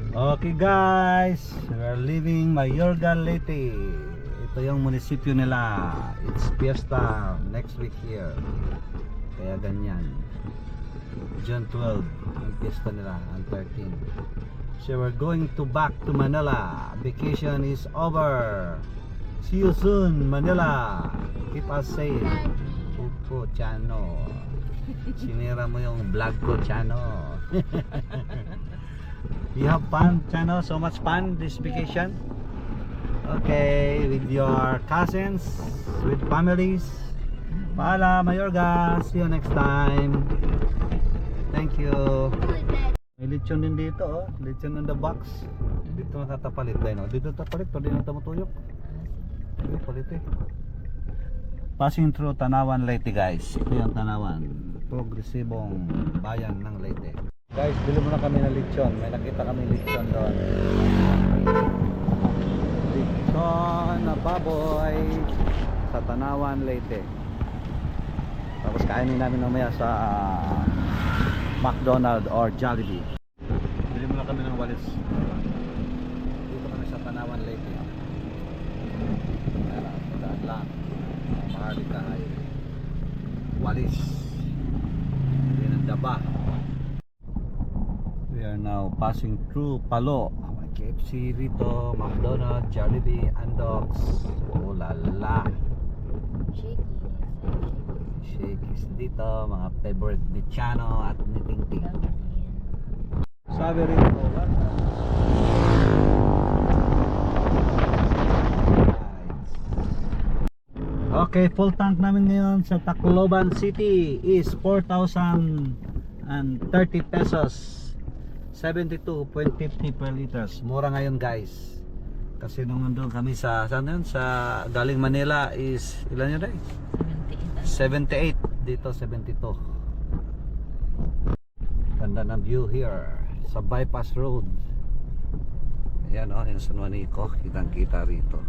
Okay guys, we are leaving Mayorga Leyte. Ito yung munisipyo nila. It's fiesta next week here. Kaya ganyan. June 12 ang fiesta nila, ang 13. So we're going to back to Manila. Vacation is over. See you soon, Manila. Keep us safe. Pupo, Chano. Sinira mo yung vlog ko, Chano. You have fun, Chano? So much fun this vacation? Okay, with your cousins, with families. Paala, Mayorga. See you next time. Thank you. May lechon din dito, oh. Lechon in the box. Dito nakatapalit tayo, no? Dito tapalit, pwede na tamutuyok. Dito palit eh. Passing through Tanawan, Leyte guys. Ito yung Tanawan. Progresibong bayan ng Leyte. Guys, bili muna kami ng lechon. May nakita kami lechon doon. Lechon na baboy sa Tanawan, Leyte. Tapos kainin namin mamaya sa McDonald's or Jollibee. Bili muna kami ng walis. Dito kami sa Tanawan, Leyte. Daan lang. Maharlika ay walis. Yan ang daba. We are now passing through Palo. May KFC rito, McDonald's, Jollibee, Andox. Oh la la. Shakey's dito, mga favorite ni Chano at ni Tingting. Sabi rito, okay, full tank namin ngayon sa Tacloban City is 4,030 pesos. 72.50 per liters. Mura ngayon guys. Kasi nung nandun kami sa saan yun? Sa galing Manila is ilan yun eh? 78. Dito 72. Ganda ng view here sa bypass road. Ayan o, yung San Juanico. Kitang kita rito.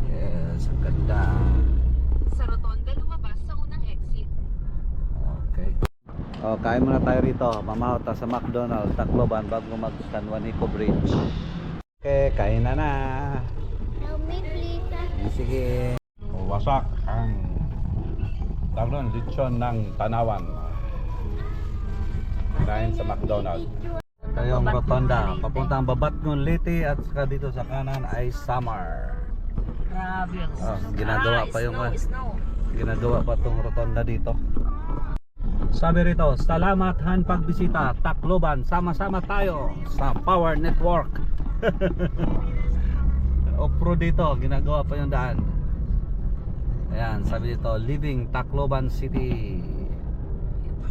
Yes, ang ganda. Sa rotonda lumabas sa unang exit. Okay. Oh, kain muna tayo rito. Mamahaw tayo sa McDonald's, Tacloban bago mag San Juanico Bridge. Okay, kain na na. Help me please. Sige. Wasak ang tawag lechon ng Tanawan. Kain sa McDonald's. Ito yung rotonda. Papuntang Babatngon, Leyte at saka dito sa kanan ay Samar. Grabe ang Ginagawa pa yung snow. ginagawa pa tong rotonda dito. Sabi rito, salamat han pagbisita Tacloban, sama-sama tayo sa Power Network. Off-road dito, ginagawa pa yung daan. Ayan, sabi dito, leaving Tacloban City.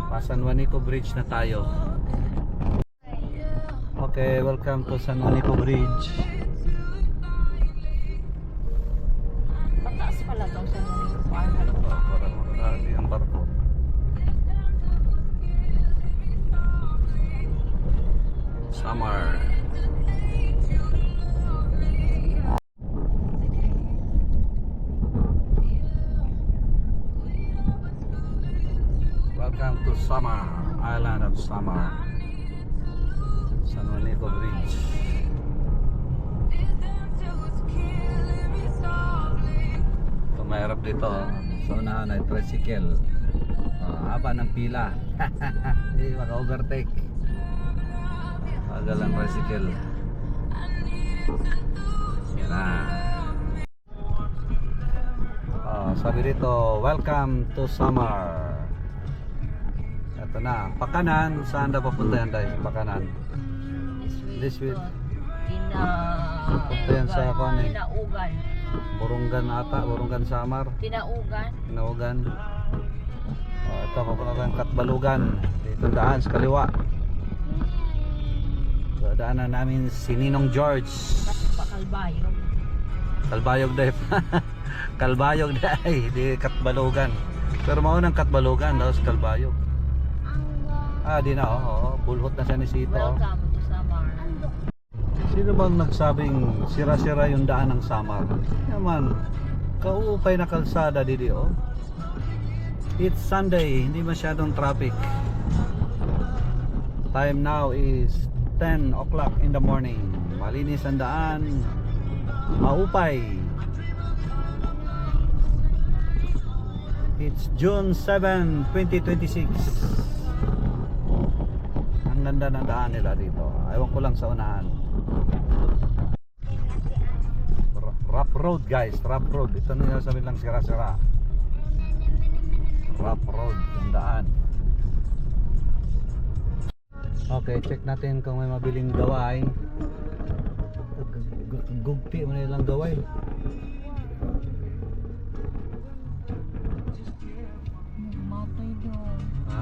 Pa San Juanico Bridge na tayo. Okay, welcome to San Juanico Bridge. Pataas pala itong sa Juanico Park. Parang marami ang barko. Summer. Welcome to Samar, island of Samar. San Juanico Bridge. Ito mahirap dito. Sa unahan ay tricycle. Haba ng pila. Hindi maka-overtake. Bagal ang tricycle. Yan na. Sabi rito, welcome to Samar. Ito na, pakanan. Saan na papunta yan dahil? Pakanan. This way. Papunta yan sa ako eh. Tinaugan. Burunggan ata, Burunggan Samar. Tinaugan. Tinaugan. Ito papunta tayong Katbalugan. Dito daan sa kaliwa. So, daanan namin si Ninong George. Pakalbayog. Kalbayog dahil. Kalbayog dahil. Di Katbalugan. Pero maunang Katbalugan daw sa Kalbayog. Di na bulhot na siya ni Sito. Welcome to Samar. Sino bang nagsabing sira-sira yung daan ng Samar? Naman, kaupay na kalsada didi oh. It's Sunday, hindi masyadong traffic. Time now is 10 o'clock in the morning. Malinis ang daan. Maupay. It's June 7, 2026. Ang ganda ng daan nila dito. Ewan ko lang sa unahan. Rough road guys, rough road. Ito na sabi lang sira-sira. Rough road, ang daan. Okay, check natin kung may mabiling gaway. Gugti mo nilang gaway. Matay doon. Ha?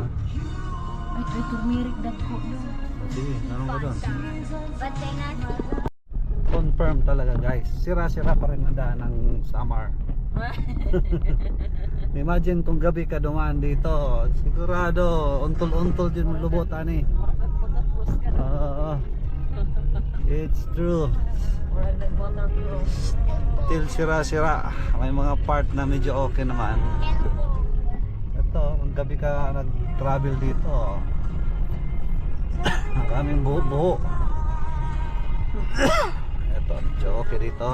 Ay, turmeric dagko doon. Sige, naroon ka doon. Patay na. Confirm talaga guys. Sira-sira pa rin ang daan ng Samar. Imagine kung gabi ka dumaan dito, sigurado untol-untol din lubutan eh. Oo. It's true. Till sira-sira. May mga part na medyo okay naman. Ito, kung gabi ka nag-travel dito, maraming buho-buho. Ito, medyo okay dito.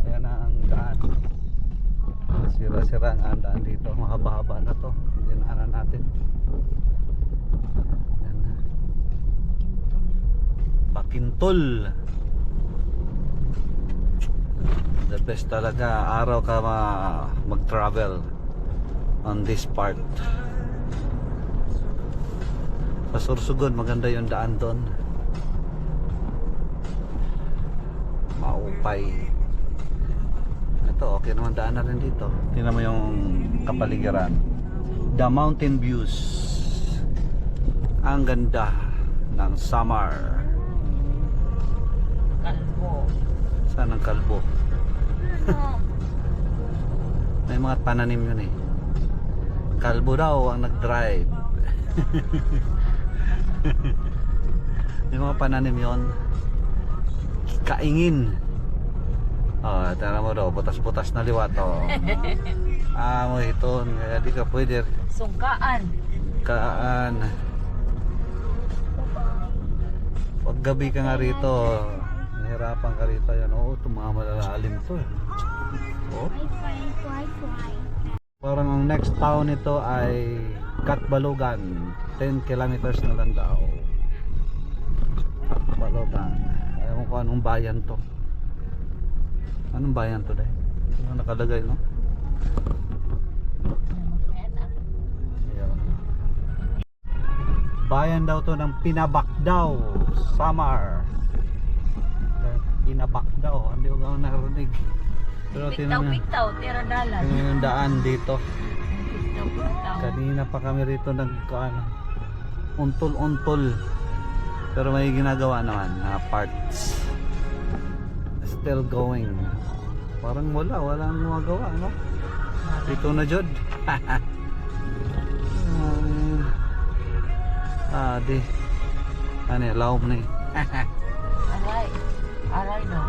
Ayan na ang daan. Sira-sira ang daan dito. Mahaba-haba na to. Dinaanan natin. Ayan na. Bakintol. The best talaga. Araw ka mag-travel on this part. Pasursugon, maganda yung daan doon. Maupay. Ito, okay naman daan na rin dito. Tingnan mo yung kapaligiran. The mountain views. Ang ganda ng Samar. Kalbo. Saan ang kalbo? May mga pananim yun eh. Kalbo daw ang nag-drive. Yung mga pananim yun, kaingin. Oh, tara mo daw, butas-butas na liwat oh. Mo ito, kaya di ka pwede Sungkaan. kaan. Pag gabi ka nga rito, nahirapan ka rito yan. Oo, itong mga malalalim to eh. Oh. Fly. Parang ang next town nito ay Katbalogan. 10 kilometers na lang daw. Katbalogan. Ayaw ko anong bayan to. Anong bayan to dahil? Ano nakalagay no? Ayan. Bayan daw to ng Pinabakdaw, Samar. Pinabakdaw, hindi ko narinig. Pero Piktaw, tiradalan. yung daan dito. Piktaw. Kanina pa kami rito untol-untol. Pero may ginagawa naman na parts. Still going. Parang walang magawa, no? Ito na jud. Di. Ano, laom na eh. Aray no.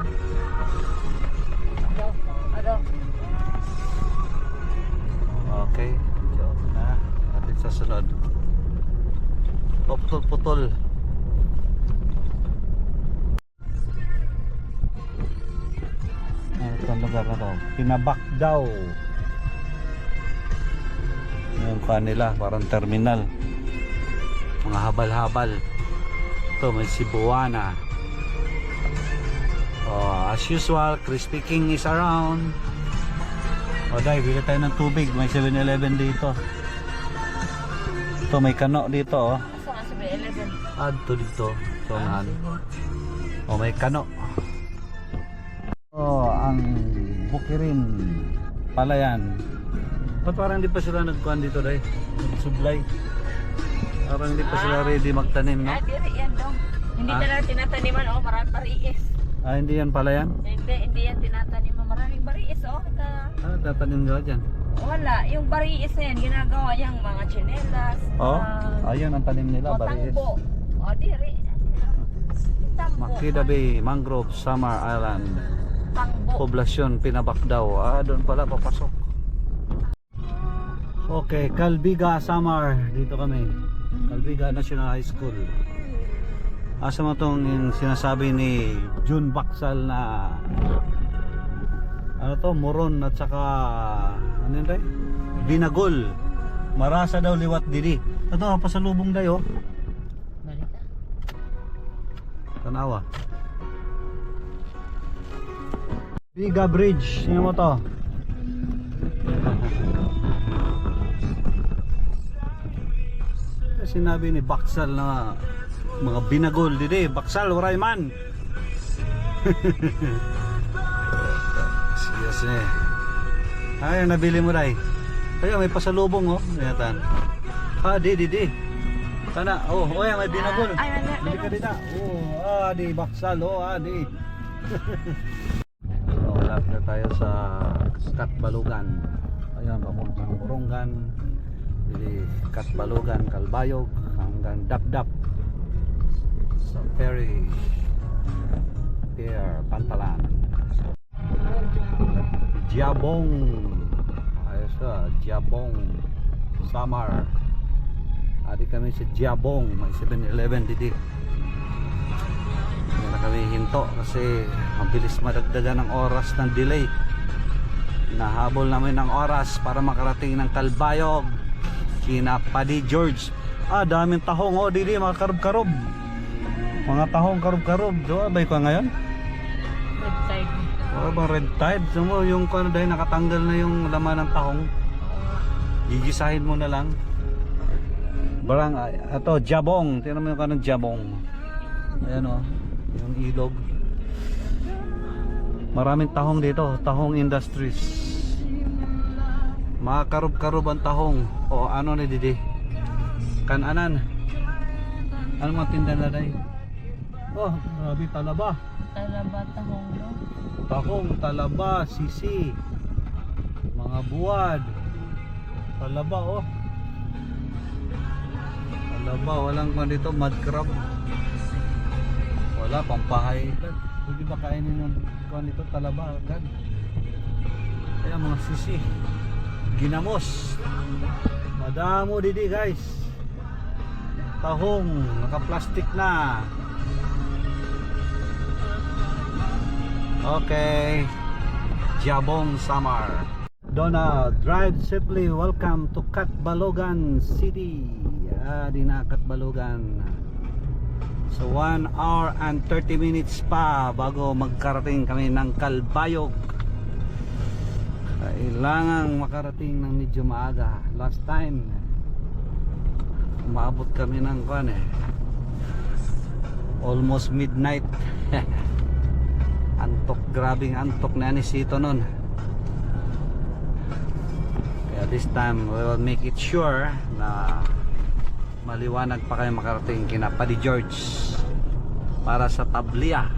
Ado. Okay, joke na. Natin sa sunod. Putol-putol. Itong lugar na to, Pinabakdaw. Yung kanila, parang terminal. Mga habal-habal. Ito, may Cebuana. Oh, as usual, Crispy King is around. O dahil, bili tayo ng tubig. May 7-Eleven dito. Ito, may kano dito oh. Asa nga sa 11? Adto dito. So, o may kano. Oh, ang Bukirin Palayan. Ba't parang hindi pa sila nagkuhan dito dahil? Sublay. Parang hindi pa sila ready magtanim, no? Diri yan daw. Hindi talaga tinataniman maraming bariis. Hindi yan palayan? Hindi yan tinataniman maraming bariis Tatanim nila dyan. Wala, yung bariis na yan ginagawa yang mga tsinelas. Ayun ang tanim nila, bariis. Tambo. Diri. Tambo. Makida Bay, Mangrove, Samar Island. Tangbo. Poblasyon Pinabakdaw. Doon pala papasok. Okay, Calbiga Samar. Dito kami. Calbiga National High School. Asa mo tong yung sinasabi ni June Baksal na ano to, Moron at saka ano yun tayo? Binagol. Marasa daw liwat didi. Ito, pasalubong tayo. Tanawa. Biga Bridge. Sino mo to? Sinabi ni Baksal na mga binagol didi. Baksal, waray man. Serious eh. Ay, nabili mo dai. Kaya may pasalubong oh. Ayan. Di. Kana, oh, may binagol. Bili ka din na. Oh, di Baksal, di. So, lapit na tayo sa Katbalugan. Ayan, papuntang Borongan. Jadi Katbalugan, Kalbayog hanggang Dapdap sa ferry pier Pantalan. Jabong, ayos ka, Jabong Samar. Adi kami sa Jabong, may 7-Eleven dito. Hindi na kami hinto kasi mabilis madagdagan ng oras ng delay. Nahabol namin ng oras para makarating ng Kalbayog kina Paddy George. Daming tahong didi, mga karob-karob. Mga tahong karob-karob. So, abay ko ngayon? Red tide. Bang red tide. So, yung kung dahil nakatanggal na yung laman ng tahong. Gigisahin mo na lang. Barang, ito, Jabong. Tingnan mo yung kanong Jabong. Ayan o, yung ilog. Maraming tahong dito. Tahong Industries. Mga karob-karob ang tahong. O ano na didi? Kananan. Ano mga tinda na dahil? Oh, grabe, talaba. Talaba tahong no? Tahong, talaba, sisi. Mga buwad. Talaba oh. Talaba, walang man dito, mud crab. Wala, pampahay. Pwede ba kainin yung kuhan dito, talaba agad? Kaya mga sisi. Ginamos. Madamo didi guys. Tahong naka-plastic na. Okay. Jabong Samar. Donald, drive safely. Welcome to Katbalogan City. Di na Katbalogan. So 1 hour and 30 minutes pa bago magkarating kami ng Kalbayog. Kailangang makarating ng medyo maaga. Last time umabot kami ng almost midnight. Antok, grabing antok na anisito nun. Kaya this time we will make it sure na maliwanag pa kayo makarating kina Paddy George para sa Tablia,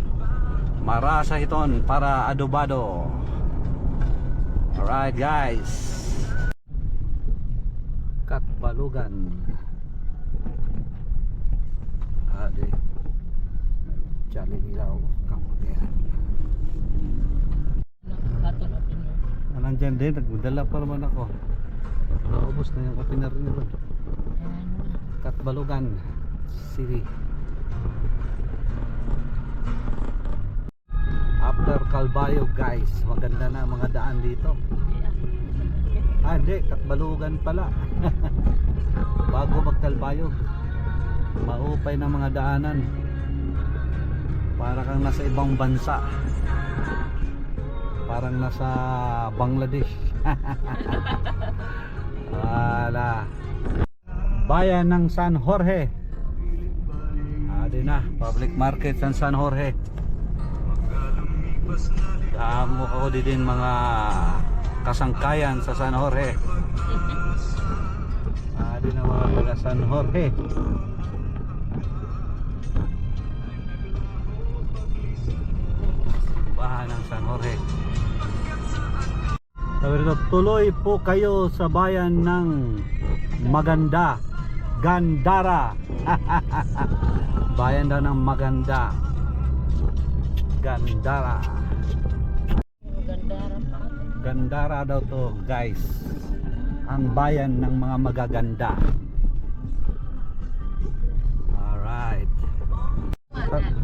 Marasa Hiton para adobado. Alright guys, Katbalugan. Ade Charlie Ilaw Kamudian. Nandyan din, nagdala pa naman ako. Naubos na yung kapinar nito. Katbalugan City. After Kalbayog guys, maganda na mga daan dito. Hindi, Katbalugan pala. Bago magkalbayog, maupay na mga daanan. Para kang nasa ibang bansa. Parang nasa Bangladesh. Wala. Bayan ng San Jorge. Di na, public market ng San Jorge. Damo ako din mga kasangkayan sa San Jorge. Di na mga taga San Jorge. Bahan ng San Jorge. Sabi rito, tuloy po kayo sa bayan ng Maganda, Gandara. Bayan daw ng Maganda, Gandara. Gandara pa. Gandara daw to guys. ang bayan ng mga magaganda. Alright.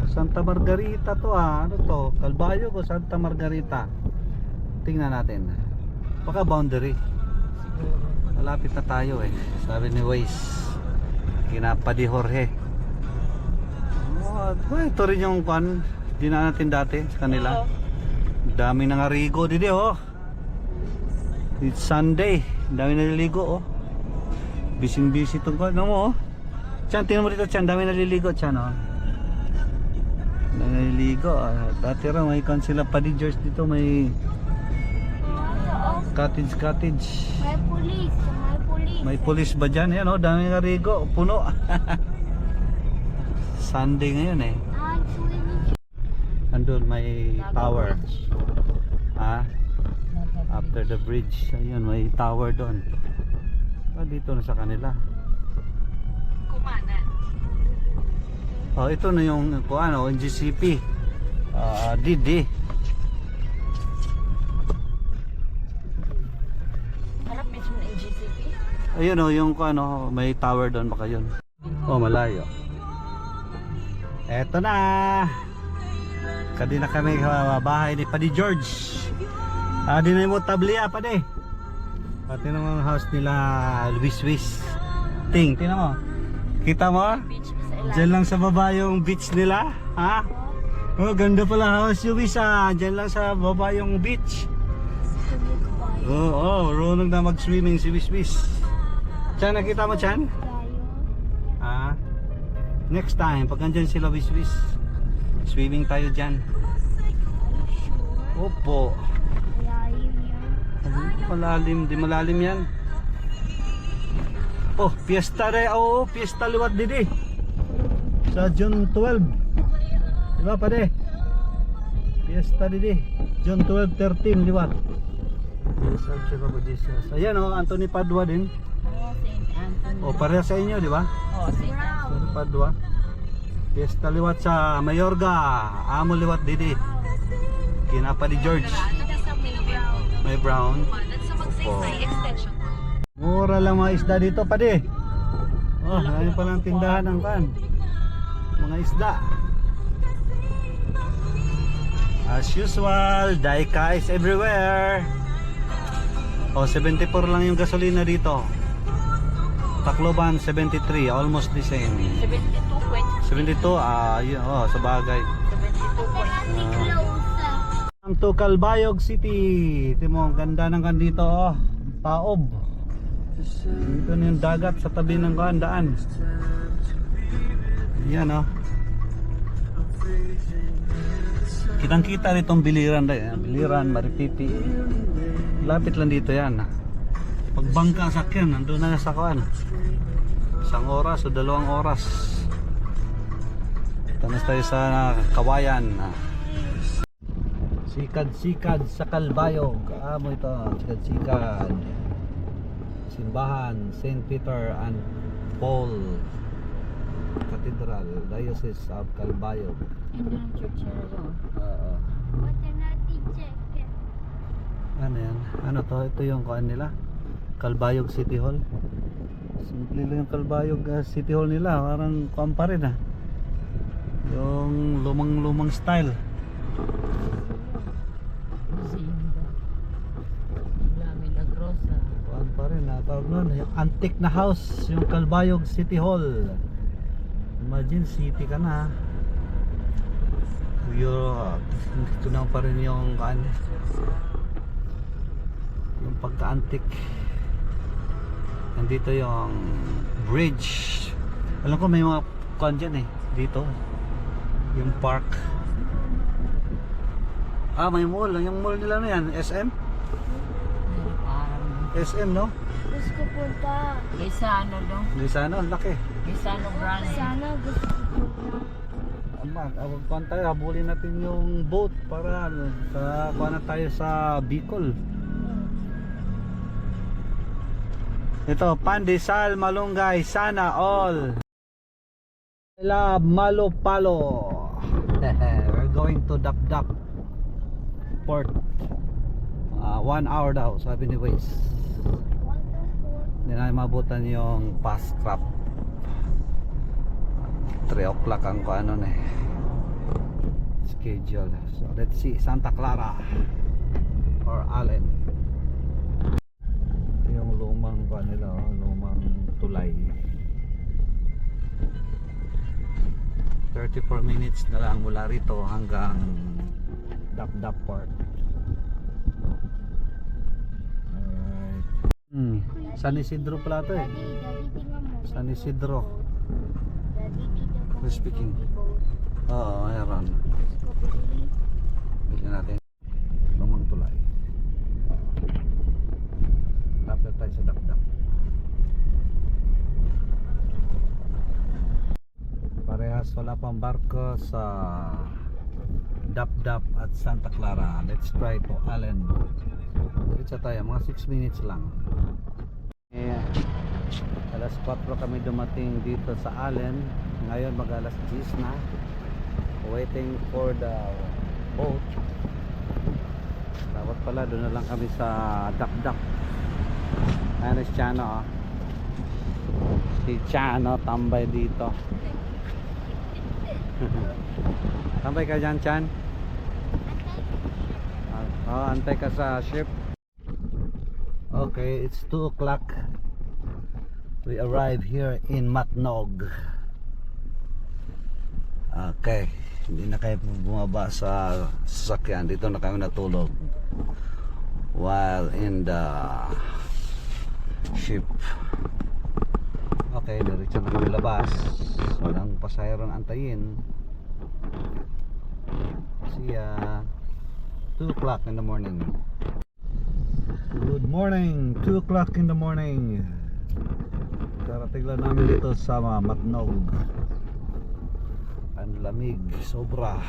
Santa Margarita to Ano to? Calbayog o Santa Margarita? Tingnan natin. Baka boundary. Malapit na tayo eh. Sabi ni Waze. Kinapa di Jorge. Ito rin yung pan. Dinaan natin dati sa kanila. Dami nangarigo dito oh. It's Sunday. Dami naliligo oh. Busy itong kan. Ano mo oh. Chan, tingnan mo dito Chan. Dami naliligo Chan oh. Naliligo. Dati raw may kan sila pa di George dito. May cottage. May police. May police ba dyan? Yan oh. Dami nangarigo. Puno. Sunday ngayon eh. Swimming. Andun may tower. After the bridge, ayun may tower doon. Dito na sa kanila. Kumanan. Ito na yung yung GCP. Didi. Harap mismo ng GCP. Ayun yung may tower doon baka yun. Malayo. Eto na. Kanina kami bahay ni Paddy George. Di na mo tablia pa de. Pati ng house nila Luis. Tingnan mo. Kita mo? Beach sa ilalim. Diyan lang sa baba yung beach nila. Ha? Ganda pala house yung Luis Diyan lang sa baba yung beach. Runong na mag-swimming si Luis. Chan, nakita mo Chan? Next time, pag andyan sila Luis, swimming tayo dyan. Opo. Malalim, di malalim yan. Fiesta rin. Fiesta liwat didi. Sa June 12. Diba pare? Fiesta didi. June 12, 13 liwat. Ayan Anthony Padua din. St. Anthony. Pareha sa inyo, di ba? St. Anthony Padua. Fiesta liwat sa Mayorga. Amo liwat didi. Kinapa di George. May brown. Kumanan sa Magsaysay Extension. Mura lang mga isda dito pade. Ngayon pa lang tindahan ng mga isda. As usual, Daika is everywhere. 74 lang yung gasolina dito. Tacloban 73, almost the same. 72, yun, sa bagay. 72.2. To Calbayog City. Ito mo, ang ganda ng dito Taob. Dito na yung dagat sa tabi ng daan. Yan Kitang kita ritong biliran Biliran, Maripiti. Lapit lang dito yan. Pagbangka sakyan, nandun na sa kuan. 1 oras o 2 oras. Tanas tayo sa Kawayan. Sikad sa Calbayog. Amo ito, sikad. Simbahan St. Peter and Paul Cathedral, Diocese of Calbayog. Indian Church Ano yan? Ano to? Ito yung kuan nila, Calbayog City Hall. Simple lang yung Calbayog City Hall nila. Parang kuan pa rin yung lumang style. Kuan pa rin tawag nun, yung antique na house, yung Calbayog City Hall. Imagine city ka na. Ito na pa rin yung yung pagka-antique. Nandito yung bridge. Alam ko may mga kuan dyan dito yung park. May mall. Yung mall nila yan, SM? SM, no? Gusto ko punta. Lisano dong. Lisano, ang laki. Lisano brand. Sana gusto ko punta. Kuan tayo, habulin natin yung boat para kuan na tayo sa Bicol. Ito, Pandesal, Malunggay, sana all. I love Malopalo. We're going to Dapdap Port. 1 hour daw, sabi ni Waze. Hindi na mabutan yung fast crop. 3 o'clock ang schedule. So let's see, Santa Clara or Allen. Ito yung lumang lumang tulay. 34 minutes na lang mula rito hanggang Dap Port. Alright. San Isidro pala ito eh. Daddy, tingnan mo. San Isidro. Daddy, dito po. Who's speaking? Oo, mayroon. Bigyan natin lumang tulay. Lapit tayo sa Dap. Parehas wala pang barko sa Dap at Santa Clara. Let's try to Allen. Diretso tayo, mga 6 minutes lang. Alas 4 kami dumating dito sa Allen. Ngayon mag alas 10 na. Waiting for the boat. Dapat pala doon na lang kami sa Dap. Ayan si Chano, oh. Si Chano tambay dito. Tambay ka dyan, Chan? Antay ka sa ship. Okay, it's 2 o'clock. We arrive here in Matnog. Okay, hindi na kayo bumaba sa sasakyan. Dito na kami natulog while in the ship. Okay, diretso na kami labas. Walang pasahero na antayin. See ya. 2 o'clock in the morning. Good morning, 2 o'clock in the morning. Karating lang namin dito sa Matnog. Ang lamig, sobra.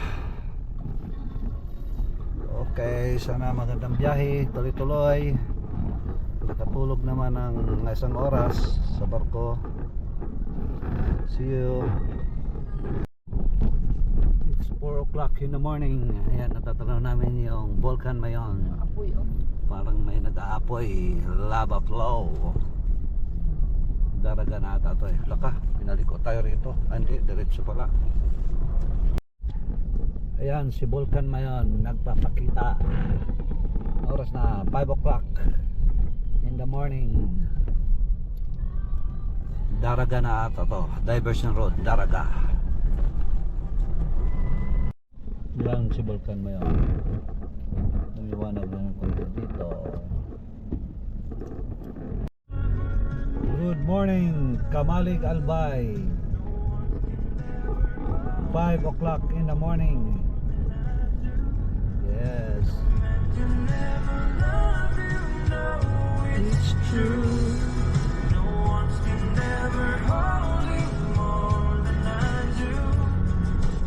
Okay, sana magandang biyahe, tuloy-tuloy. Nakatulog naman ng isang oras sa barko. See you. It's 4 o'clock in the morning. Ayan, natatanaw namin yung Volcan Mayon. Apoy, oh. Parang may nag-aapoy, lava flow. Daraga na ata ito eh. Laka, pinaliko tayo rito. Hindi, diretso pala. Ayan, si Volcan Mayon nagpapakita. Oras na 5 o'clock in the morning. Daraga na ata to. Diversion Road, Daraga. Yan si Volcan Mayon. Tumiwanag ng konti dito. Good morning, Kamalig Albay. 5 o'clock in the morning. Yes. It's true.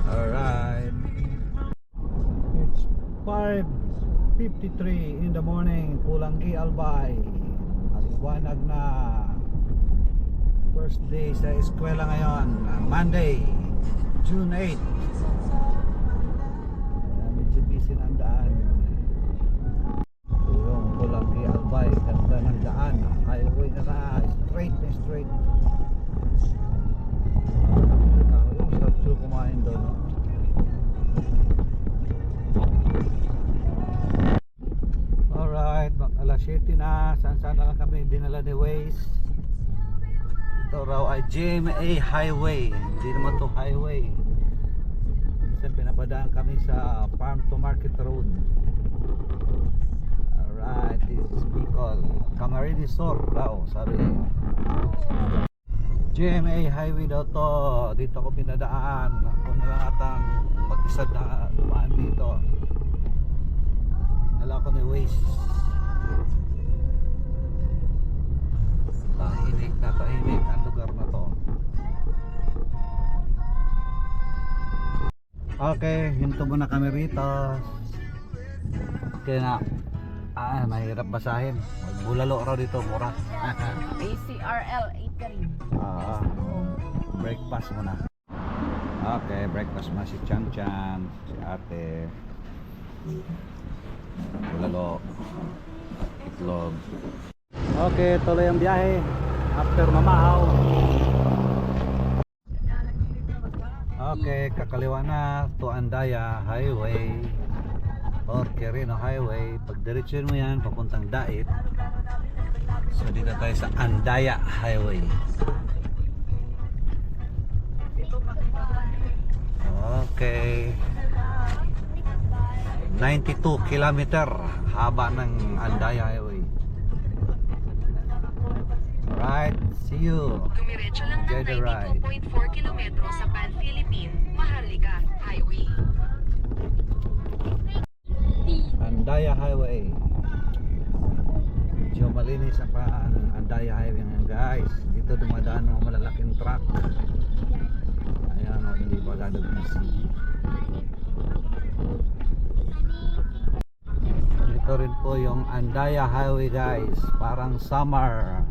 Alright. It's 5:53 in the morning, Pulangi Albay. Maliwanag na. First day sa eskwela ngayon, Monday, June 8. Ayan, medyo busy na ang daan. Yung Pulangi Albay, ganda ng daan. Highway na straight na straight. Sarap siya kumain doon, no? Alright, mag alas 7 na. Saan na lang kami dinala ni Waze. Ito raw ay GMA Highway. Hindi naman to highway. Minsan pinapadaan kami sa Farm to Market Road. Alright, this is Bicol Camarines Sur raw, sabi niya. GMA Highway daw to. Dito ko pinadaan. Ako na lang atang mag-isa na dumaan dito. Nala ko ni Waze. Tahimik na tahimik ang lugar na to. Okay, hinto muna kami rito. Kaya na mahirap basahin. Bulalo raw dito, mura. ACRL 83. Breakfast muna. Okay, breakfast muna si Chan Chan, si ate. Bulalo, itlog. Okay, tuloy ang biyahe after Mamahaw. Okay, kakaliwa na to Andaya Highway or Quirino Highway. Pag diretsyon mo yan papuntang Dait. So dito tayo sa Andaya Highway. Okay, 92 kilometer haba ng Andaya Highway. Alright, see you. Dumiretso lang Enjoy the ng ride. 92.4 kilometro sa Pan-Philippine, Maharlika Highway. Andaya Highway. Medyo malinis ang Andaya Highway ngayon guys. Dito dumadaan mga malalaking truck. Ayan o, hindi pa gano'n busy. Dito rin po yung Andaya Highway guys. Parang summer.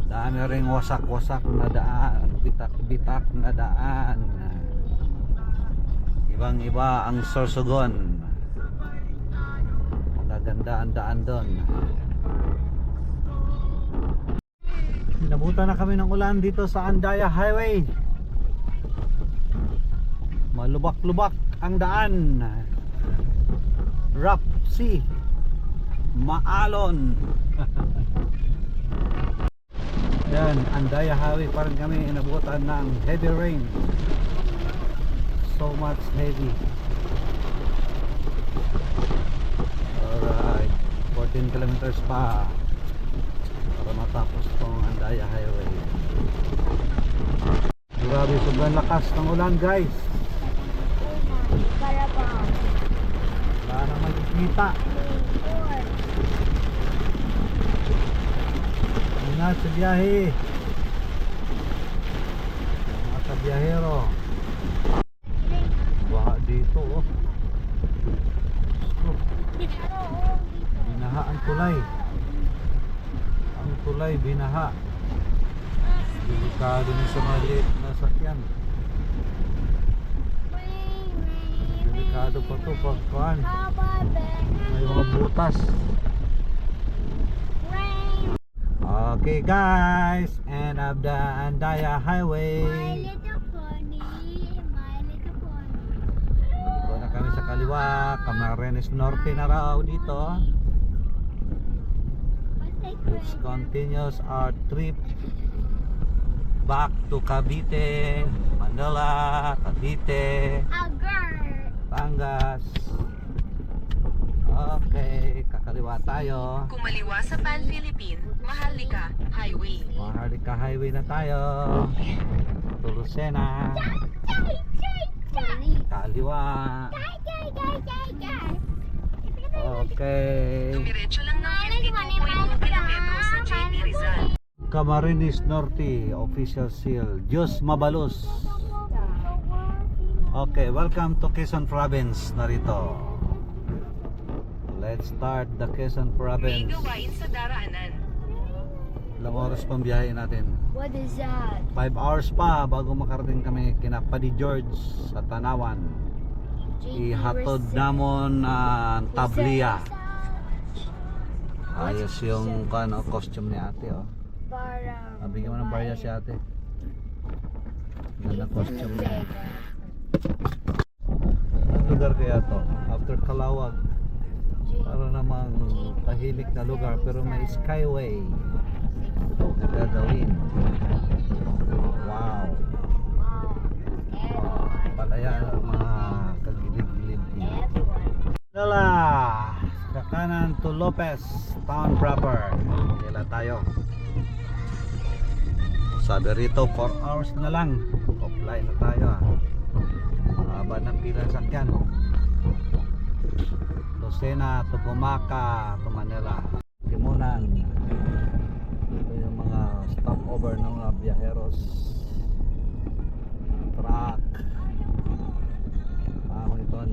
Dami ring wasak-wasak na daan, bitak-bitak na daan. Ibang-iba ang Sorsogon. Magaganda ang daan doon. Nabutan na kami ng ulan dito sa Andaya Highway. Malubak-lubak ang daan. Rough sea. Maalon. Yan, Andaya Highway pa rin kami inabutan ng heavy rain. So much heavy. Alright, 14 kilometers pa para matapos tong Andaya Highway. Grabe, sobrang lakas ng ulan guys. Wala na magkikita. Ingat sa biyahe mga kabiyahero. Baha dito oh. Binaha ang tulay. Ang tulay binaha. Delikado na sa maliit na sakyan. Delikado pa to pagkuhan. May mga butas. Okay guys, end of the Andaya Highway. Dito na kami sa kaliwa, Camarines Norte na raw dito. Let's continue our trip back to Cavite, Manila, Cavite, Batangas. Okay, kakaliwa tayo. Kumaliwa sa Pan-Philippine, Maharlika Highway. Maharlika Highway na tayo. Tulusena. Kaliwa. Okay. Dumiretso lang ng 52.2 kilometro sa JP Rizal. Camarines Norte, official seal. Diyos Mabalos. Okay, welcome to Quezon Province. Narito. Let's start the Quezon May Province. gawain sa daraanan. Ilang oras pang biyahe natin? What is that? 5 hours pa bago makarating kami kina Paddy George sa Tanawan. Ihatod namon ang tablia. Ayos yung costume ni ate oh. Parang Nabigyan mo ng barya si ate. Ganda costume niya. Anong lugar kaya to? After Calawag. Para namang tahimik na lugar pero may skyway. Gagawin. Wow. Palaya ang mga kagilid-gilid niya. Dala! Kakanan to Lopez Town proper. Nila tayo. Sabi rito 4 hours na lang. Offline na tayo ah. Haba ng pila ng sakyan. Lucena to Bumaca to Manila. Timunan. Ito yung mga stopover ng mga biyaheros. Truck. Iton.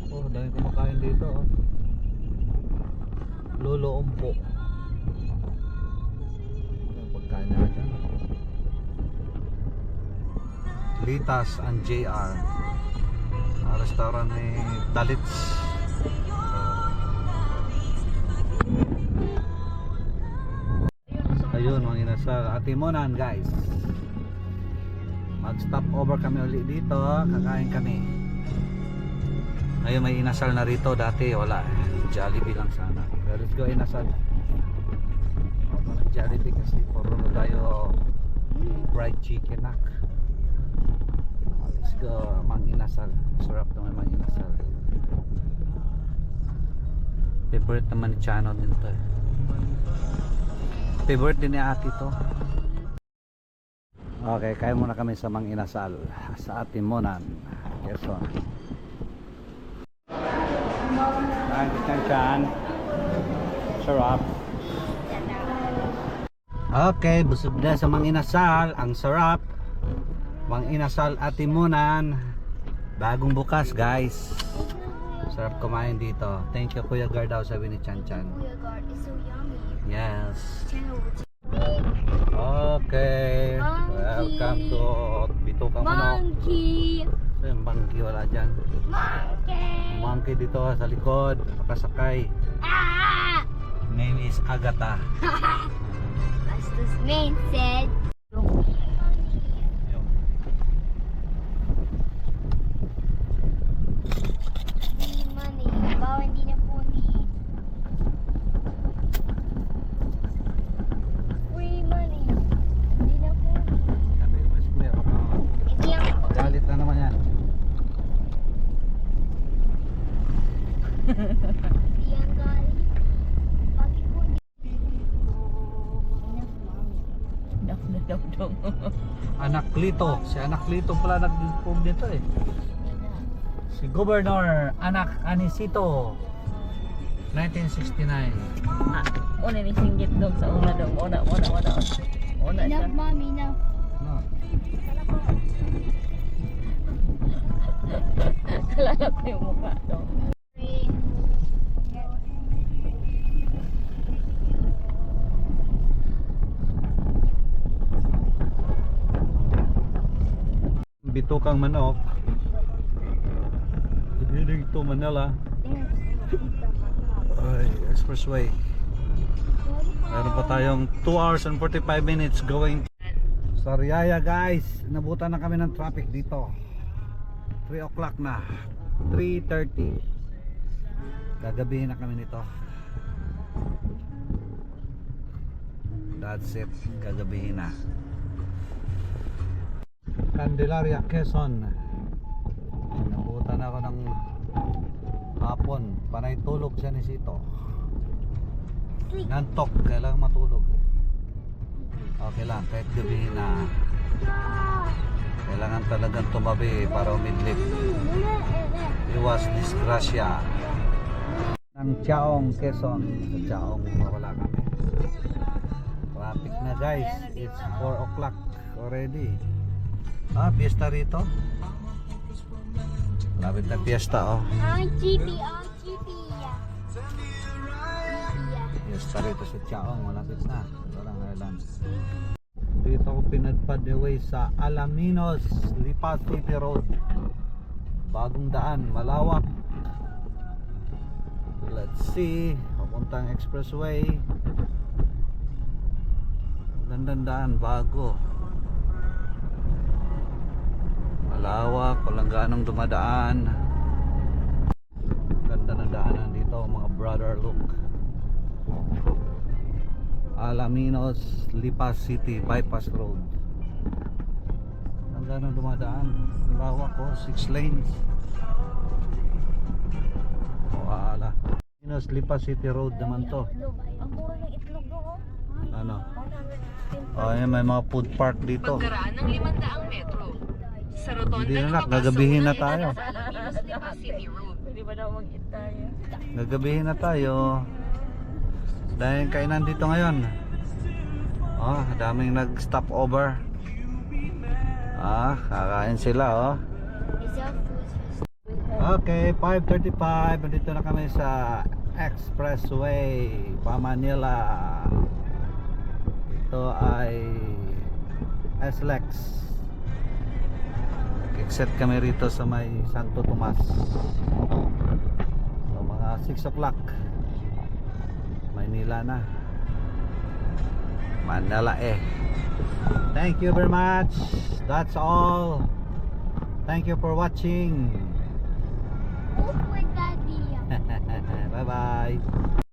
Oh, dahil kumakain dito oh. Lolo Umpo. Yung pagkain na dyan. Litas and JR. Restaurant ni Dalits. yun, mga inasal. Atimonan guys. Mag stop over kami ulit dito. Kakain kami. Ngayon may inasal na rito. Dati wala. Jollibee lang sana. Pero let's go inasal. Walang Jollibee kasi puro na tayo fried chicken na. Let's go mang inasal. Sarap naman mang inasal. Favorite naman ni Chano din to. Favorite din ni ate to. Okay, kaya muna kami sa mang inasal sa Atimonan, Quezon. Kain Chan. Sarap. Okay, busog na sa mang inasal. Ang sarap. Mang inasal Atimonan. Bagong bukas guys. Sarap kumain dito. Thank you Kuya Gardaw, sabi ni Chan Chan. Kuya God, it's so yummy. Yes. Channel. Okay. Monkey. Welcome to Bitokang Manok. Monkey. Yung monkey wala dyan. Monkey. Monkey dito sa likod. Nakasakay. Ah! Name is Agatha. As this man said. Money. Bawa hindi na puni. Free money. Hindi na puni. Sabi mo square. Hindi ang Galit na naman yan. Hindi ang galing. Bakit po hindi? Enough, mommy. Anak Lito. Si Anak Lito pala nag-improve dito eh. Si Governor Anak Anisito. 1969. Una ni singgit dog sa una dog. Una siya. Enough, mommy, enough. No. Kalala ko yung mukha dog. Free. Bitokang Manok. Heading to Manila. Ay, expressway. Meron pa tayong 2 hours and 45 minutes going sa Riyaya guys. Nabutan na kami ng traffic dito. 3 o'clock na. 3:30. Gagabihin na kami nito. That's it. Gagabihin na. Candelaria, Quezon. Nabutan ako ng hapon. Panay tulog siya ni Sito. Nantok, kailangan matulog. Okay lang, kahit gabihin na. Kailangan talagang tumabi para umidlip. Iwas disgrasya. Ng Chaong, Quezon. Sa Chaong, wala kami. Traffic na guys. It's 4 o'clock already. Ah, fiesta rito. Lapit na fiesta oh. Ang chippy, ang chippy. Fiesta rito sa Chaong, malapit na. Walang island. Dito ako pinadpad the way sa Alaminos, Lipa City Road. Bagong daan, malawak. Let's see, papuntang expressway. Gandang daan, bago. Malawak, walang ganong dumadaan. Ganda ng daanan dito mga brother, look. Alaminos, Lipa City, Bypass Road. Walang ganong dumadaan. Malawak ko, 6 lanes. Wala. Alaminos, Lipa City Road naman to. Ang mura ng itlog doon. Ano? Oh, yan, may mga food park dito. Pagkaraan ng 500 metro. Sa rotonda Hindi na nak, lumabas sa gagabihin na unang tayo. entrada sa Alaminos, Lipa City Road. Pwede ba daw mag-eat tayo? Gagabihin na tayo. Dahil kainan dito ngayon. Oh, daming nag-stop over. Ah, kakain sila oh. Is that food? Okay, 5:35. Nandito na kami sa Expressway, Manila. Ito ay SLEX. Exit kami rito sa may Santo Tomas. So, mga 6 o'clock. Maynila na. Manalae. Thank you very much. That's all. Thank you for watching. Move with Daddy. Bye bye.